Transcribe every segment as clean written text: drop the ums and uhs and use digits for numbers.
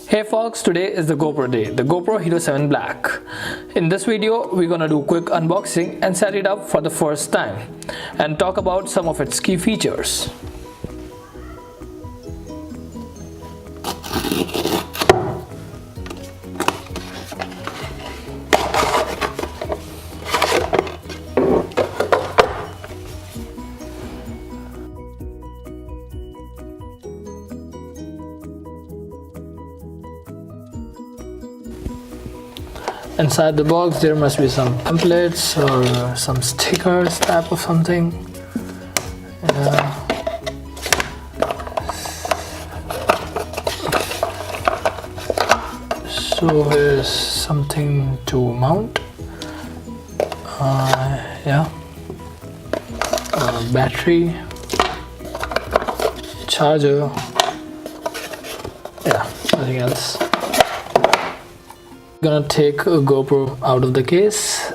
Hey folks, today is the GoPro day, the GoPro Hero 7 Black. In this video, we're gonna do a quick unboxing and set it up for the first time and talk about some of its key features. Inside the box there must be some templates or some stickers type of something. So here's something to mount. Battery, charger, nothing else. Gonna take a GoPro out of the case.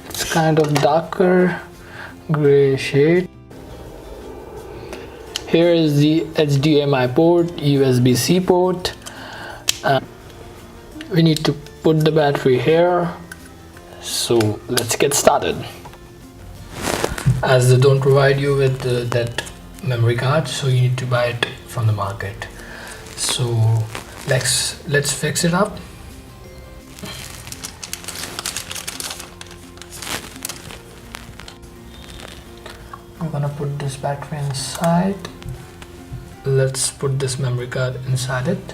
It's kind of darker gray shade. Here is the HDMI port, USB-C port. We need to put the battery here. So let's get started. As they don't provide you with that memory card, so you need to buy it from the market. So let's fix it up. I'm gonna put this battery inside. Let's put this memory card inside it.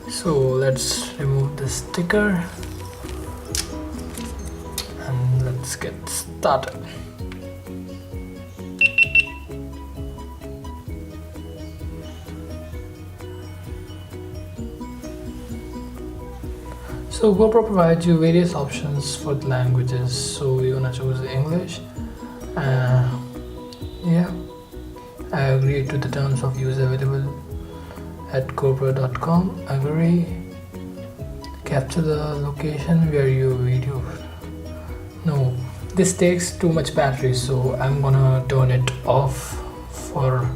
So let's remove the sticker and let's get started. So GoPro provides you various options for the languages, so we're gonna choose English. I agree to the terms of use available at GoPro.com. Agree. Capture the location where your video. No, this takes too much battery, so I'm gonna turn it off for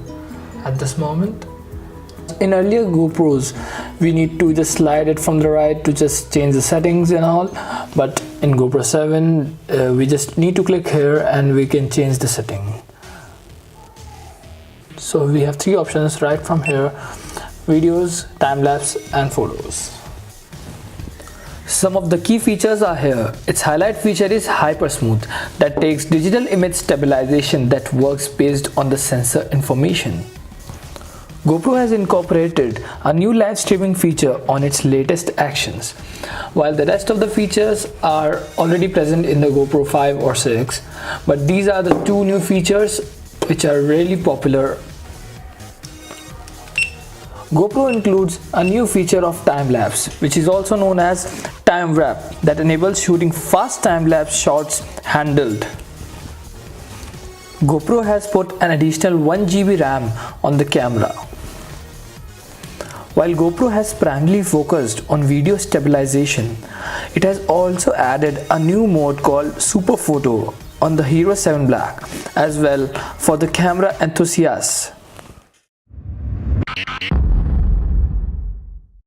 at this moment. In earlier GoPros, we need to just slide it from the right to just change the settings and all, but in GoPro 7 we just need to click here and we can change the setting. So we have three options right from here: videos, time-lapse and photos. Some of the key features are here. Its highlight feature is Hyper Smooth, that takes digital image stabilization that works based on the sensor information. GoPro has incorporated a new live streaming feature on its latest actions. While the rest of the features are already present in the GoPro 5 or 6, but these are the two new features which are really popular. GoPro includes a new feature of time-lapse, which is also known as time wrap, that enables shooting fast time-lapse shots handheld. GoPro has put an additional 1 GB RAM on the camera. While GoPro has primarily focused on video stabilization, it has also added a new mode called Super Photo on the Hero 7 Black as well for the camera enthusiasts.